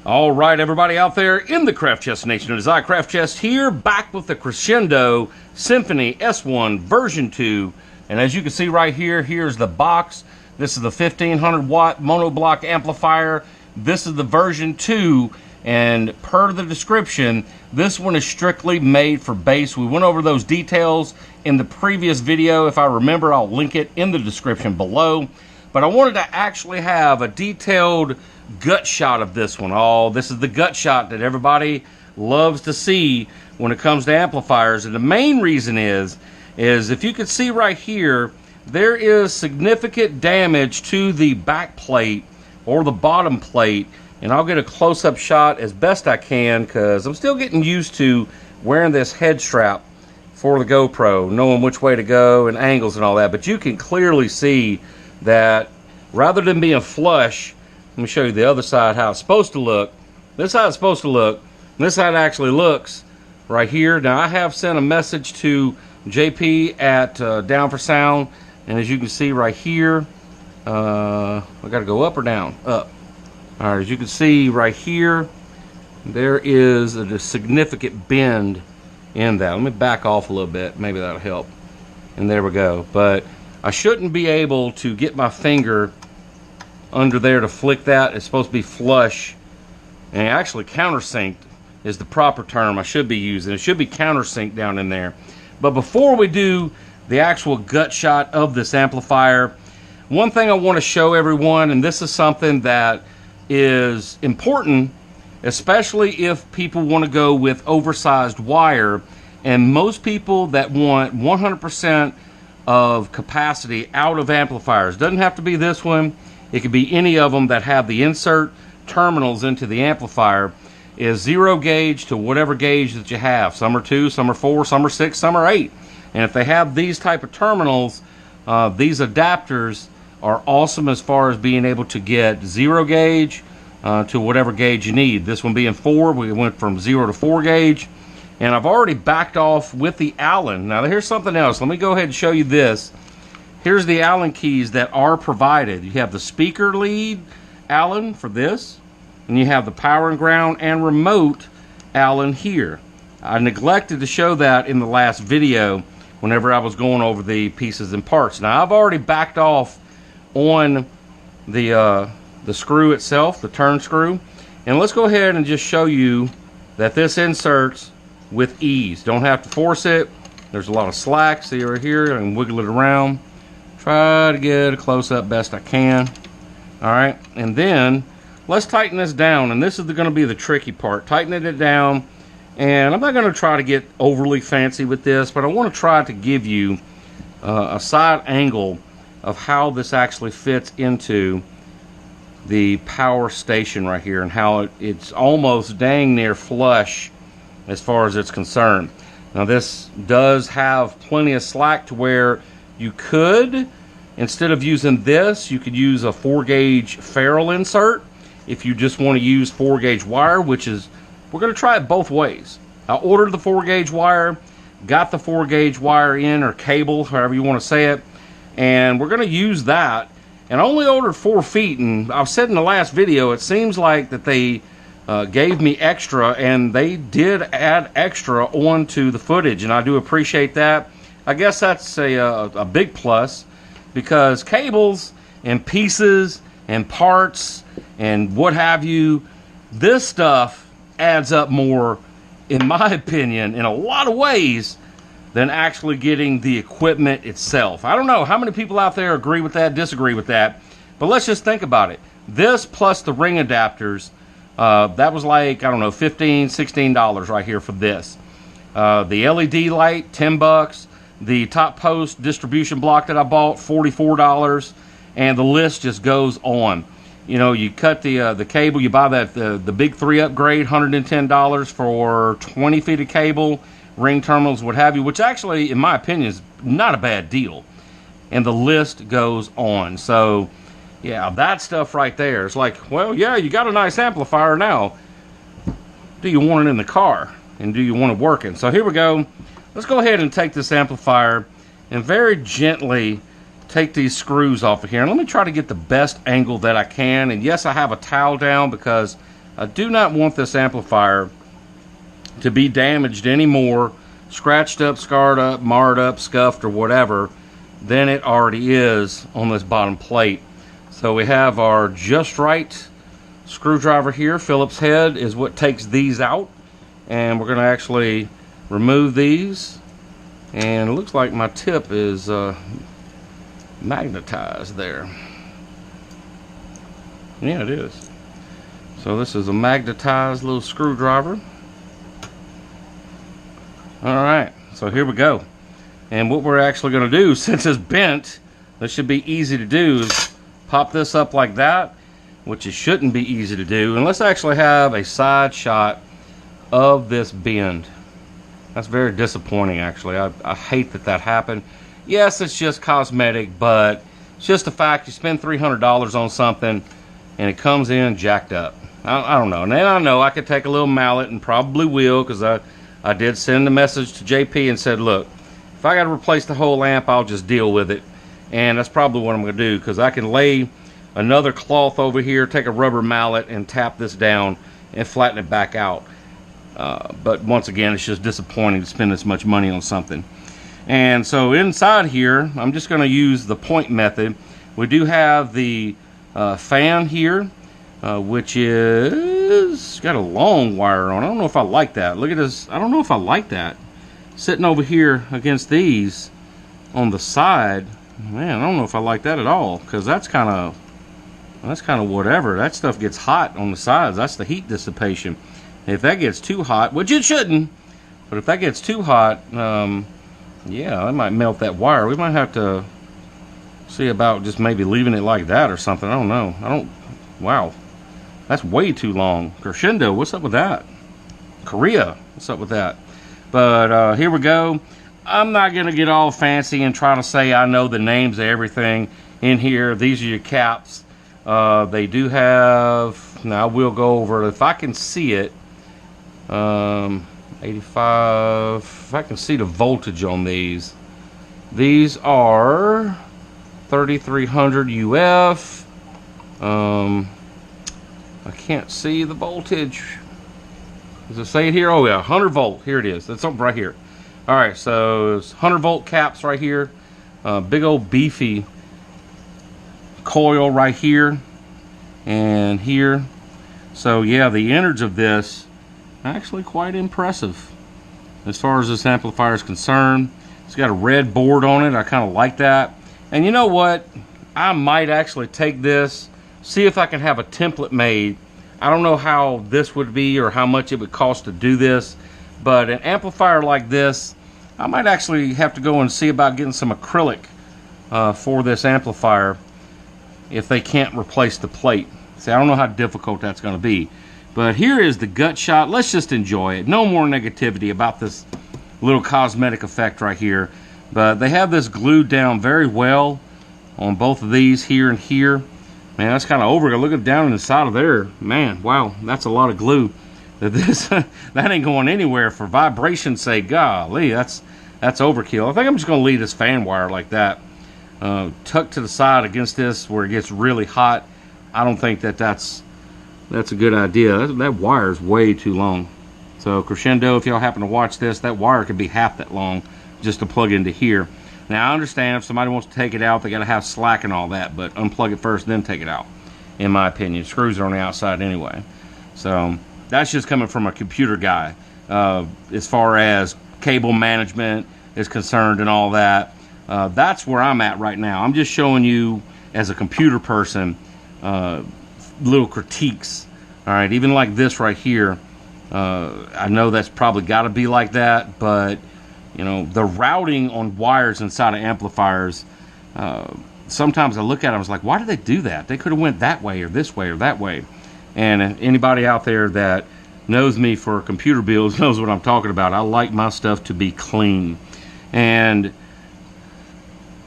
All right, everybody out there in the Craft Chest Nation, it is I, Craft Chest, here, back with the Crescendo Symphony S1 version 2. And as you can see right here, here's the box. This is the 1500 watt monoblock amplifier. This is the version 2, and per the description, this one is strictly made for bass. We went over those details in the previous video. If I remember, I'll link it in the description below. But I wanted to actually have a detailed gut shot of this one. Oh, this is the gut shot that everybody loves to see when it comes to amplifiers. And the main reason is if you can see right here, there is significant damage to the back plate or the bottom plate. And I'll get a close-up shot as best I can because I'm still getting used to wearing this head strap for the GoPro, knowing which way to go and angles and all that. But you can clearly see that rather than being flush, let me show you the other side, how it's supposed to look. This is how it's supposed to look. This is how it actually looks right here. Now, I have sent a message to JP at Down for Sound, and as you can see right here, I got to go up or down? Up. All right, as you can see right here, there is a significant bend in that. Let me back off a little bit. Maybe that'll help. And there we go. But I shouldn't be able to get my finger under there to flick that. It's supposed to be flush, and actually countersynced is the proper term I should be using. It should be countersynced down in there. But before we do the actual gut shot of this amplifier, one thing I want to show everyone, and this is something that is important, especially if people want to go with oversized wire, and most people that want 100% of capacity out of amplifiers. Doesn't have to be this one. It could be any of them that have the insert terminals into the amplifier. Is 0 gauge to whatever gauge that you have. Some are 2, some are 4, some are 6, some are 8. And if they have these type of terminals, these adapters are awesome as far as being able to get 0 gauge to whatever gauge you need. This one being 4, we went from 0 to 4 gauge. And I've already backed off with the Allen. Now here's something else. Let me go ahead and show you this. Here's the Allen keys that are provided. You have the speaker lead Allen for this, and you have the power and ground and remote Allen here. I neglected to show that in the last video whenever I was going over the pieces and parts. Now I've already backed off on the screw itself, the turn screw, and let's go ahead and just show you that this inserts with ease. Don't have to force it. There's a lot of slack. See right here, I can wiggle it around. Try to get a close-up best I can. All right, and then let's tighten this down, and this is going to be the tricky part, tightening it down. And I'm not going to try to get overly fancy with this, but I want to try to give you a side angle of how this actually fits into the power station right here, and how it's almost dang near flush as far as it's concerned. Now this does have plenty of slack to where you could, instead of using this, you could use a 4 gauge ferrule insert if you just want to use 4 gauge wire, which is, we're going to try it both ways. I ordered the 4 gauge wire, got the 4 gauge wire in, or cable, however you want to say it, and we're going to use that. And I only ordered 4 feet, and I've said in the last video, it seems like that they gave me extra, and they did add extra onto the footage, and I do appreciate that. I guess that's a big plus, because cables and pieces and parts and what have you, this stuff adds up more, in my opinion, in a lot of ways than actually getting the equipment itself. I don't know how many people out there agree with that, disagree with that, but let's just think about it. This plus the ring adapters, that was like, I don't know, $15, $16 right here for this. The LED light, $10. The top post distribution block that I bought, $44, and the list just goes on. You know, you cut the cable, you buy that the big 3 upgrade, $110 for 20 feet of cable, ring terminals, what have you, which actually, in my opinion, is not a bad deal. And the list goes on. So, yeah, that stuff right there, it's like, well, yeah, you got a nice amplifier now. Do you want it in the car? And do you want it working? So here we go. Let's go ahead and take this amplifier and very gently take these screws off of here. And let me try to get the best angle that I can. And yes, I have a towel down because I do not want this amplifier to be damaged anymore, scratched up, scarred up, marred up, scuffed, or whatever, than it already is on this bottom plate. So we have our just right screwdriver here. Phillips head is what takes these out, and we're going to actually remove these. And it looks like my tip is magnetized there. Yeah, it is. So this is a magnetized little screwdriver. Alright, so here we go. And what we're actually going to do, since it's bent, this should be easy to do, is pop this up like that, which it shouldn't be easy to do. And let's actually have a side shot of this bend. That's very disappointing, actually. I hate that that happened. Yes, it's just cosmetic, but it's just a fact. You spend $300 on something, and it comes in jacked up. I don't know. And I know I could take a little mallet, and probably will, because I did send a message to JP and said, look, if I got to replace the whole amp, I'll just deal with it. And that's probably what I'm going to do, because I can lay another cloth over here, take a rubber mallet, and tap this down and flatten it back out. But once again, it's just disappointing to spend this much money on something. And so inside here, I'm just going to use the point method. We do have the fan here, which is got a long wire on. I don't know if I like that. Look at this. I don't know if I like that. Sitting over here against these on the side, man, I don't know if I like that at all, because that's kind of whatever. That stuff gets hot on the sides. That's the heat dissipation. If that gets too hot, which it shouldn't, but if that gets too hot, yeah, that might melt that wire. We might have to see about just maybe leaving it like that or something. I don't know. Wow, that's way too long. Crescendo, what's up with that? Korea, what's up with that? But here we go. I'm not going to get all fancy and try to say I know the names of everything in here. These are your caps. They do have, now I will go over it if I can see it. 85, if I can see the voltage on these. These are 3300 UF. I can't see the voltage. Does it say it here? Oh yeah, 100 volt. Here it is. That's something right here. All right, so it's 100 volt caps right here. Big old beefy coil right here and here. So yeah, the innards of this actually quite impressive as far as this amplifier is concerned. It's got a red board on it. I kind of like that. And you know what? I might actually take this, see if I can have a template made. I don't know how this would be or how much it would cost to do this, but an amplifier like this, I might actually have to go and see about getting some acrylic for this amplifier if they can't replace the plate. See, I don't know how difficult that's going to be. But here is the gut shot. Let's just enjoy it. No more negativity about this little cosmetic effect right here. But they have this glued down very well on both of these here and here. Man, that's kind of over. Look at down in the side of there. Man, wow, that's a lot of glue. That ain't going anywhere for vibration's sake. Golly, that's overkill. I think I'm just going to leave this fan wire like that, tucked to the side against this where it gets really hot. I don't think that's a good idea. That wire is way too long. So Crescendo, if y'all happen to watch this, that wire could be half that long just to plug into here. Now I understand if somebody wants to take it out, they got to have slack and all that, but unplug it first, then take it out. In my opinion, screws are on the outside anyway. So that's just coming from a computer guy. As far as cable management is concerned and all that, that's where I'm at right now. I'm just showing you as a computer person little critiques. All right, even like this right here, I know that's probably got to be like that, but you know, the routing on wires inside of amplifiers, sometimes I look at them, I was like, why did they do that? They could have went that way or this way or that way. And anybody out there that knows me for computer builds knows what I'm talking about. I like my stuff to be clean. And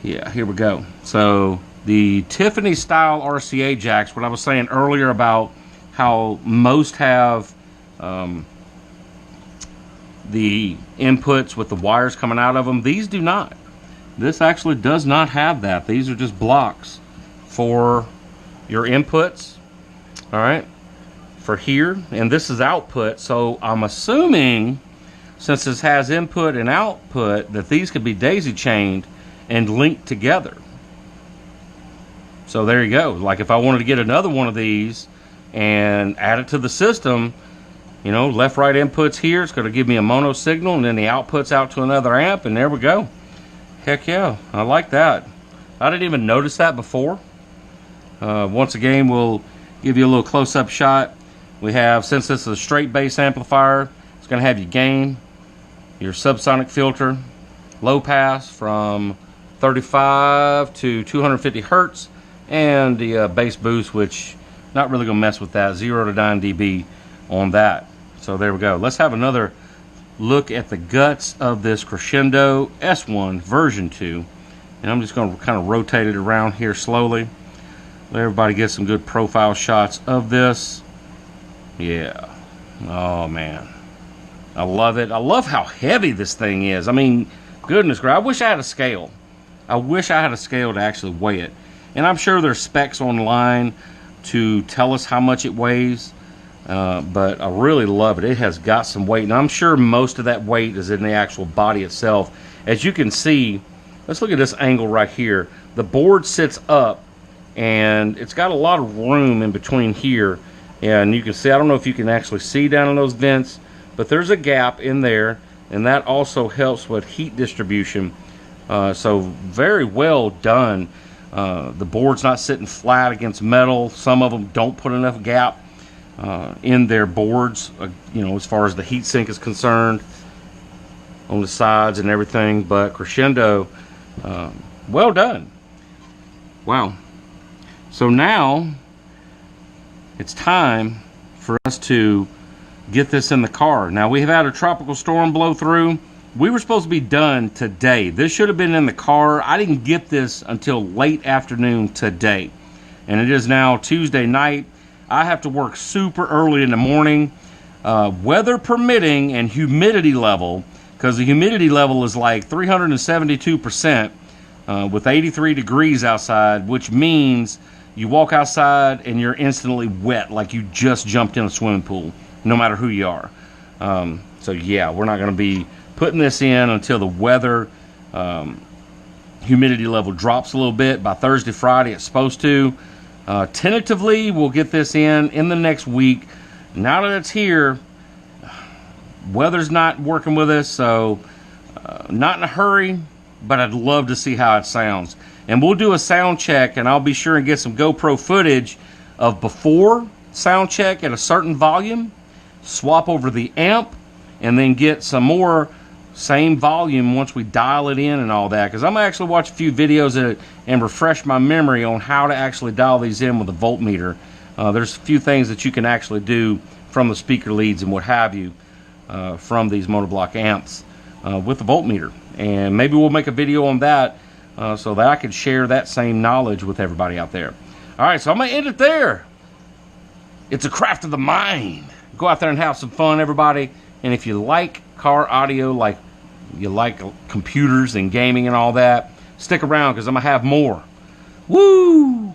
yeah, here we go. So the Tiffany style RCA jacks, what I was saying earlier about how most have the inputs with the wires coming out of them, these do not. This actually does not have that. These are just blocks for your inputs. All right, for here, and this is output. So I'm assuming, since this has input and output, that these could be daisy chained and linked together. So there you go. Like if I wanted to get another one of these and add it to the system, you know, left right inputs here, it's going to give me a mono signal, and then the outputs out to another amp, and there we go. Heck yeah, I like that. I didn't even notice that before. Once again, we'll give you a little close-up shot. We have, since this is a straight bass amplifier, it's going to have your gain, your subsonic filter, low pass from 35 to 250 hertz, and the bass boost, which not really going to mess with that, 0 to 9 dB on that. So there we go. Let's have another look at the guts of this Crescendo S1 version 2. And I'm just going to kind of rotate it around here slowly. Let everybody get some good profile shots of this. Yeah. Oh man. I love it. I love how heavy this thing is. I mean, goodness gracious. I wish I had a scale. I wish I had a scale to actually weigh it. And I'm sure there's specs online to tell us how much it weighs. But I really love it. It has got some weight. And I'm sure most of that weight is in the actual body itself. As you can see, let's look at this angle right here. The board sits up, and it's got a lot of room in between here. And you can see, I don't know if you can actually see down in those vents, but there's a gap in there, and that also helps with heat distribution. So very well done. The board's not sitting flat against metal. Some of them don't put enough gap in their boards, you know, as far as the heat sink is concerned on the sides and everything. But Crescendo, well done. Wow. So now it's time for us to get this in the car. Now, we have had a tropical storm blow through. We were supposed to be done today. This should have been in the car. I didn't get this until late afternoon today, and it is now Tuesday night. I have to work super early in the morning, weather permitting, and humidity level, because the humidity level is like 372% with 83 degrees outside, which means you walk outside and you're instantly wet, like you just jumped in a swimming pool, no matter who you are. So yeah, we're not going to be putting this in until the weather humidity level drops a little bit. By Thursday, Friday, it's supposed to. Tentatively, we'll get this in the next week. Now that it's here, weather's not working with us, so not in a hurry, but I'd love to see how it sounds. And we'll do a sound check, and I'll be sure and get some GoPro footage of before sound check at a certain volume, swap over the amp, and then get some more same volume once we dial it in and all that, because I'm going to actually watch a few videos and refresh my memory on how to actually dial these in with a voltmeter. There's a few things that you can actually do from the speaker leads and what have you from these monoblock amps with the voltmeter, and maybe we'll make a video on that so that I can share that same knowledge with everybody out there. Alright, so I'm going to end it there. It's a craft of the mind. Go out there and have some fun, everybody. And if you like car audio, like you like computers and gaming and all that, stick around, because I'm going to have more. Woo!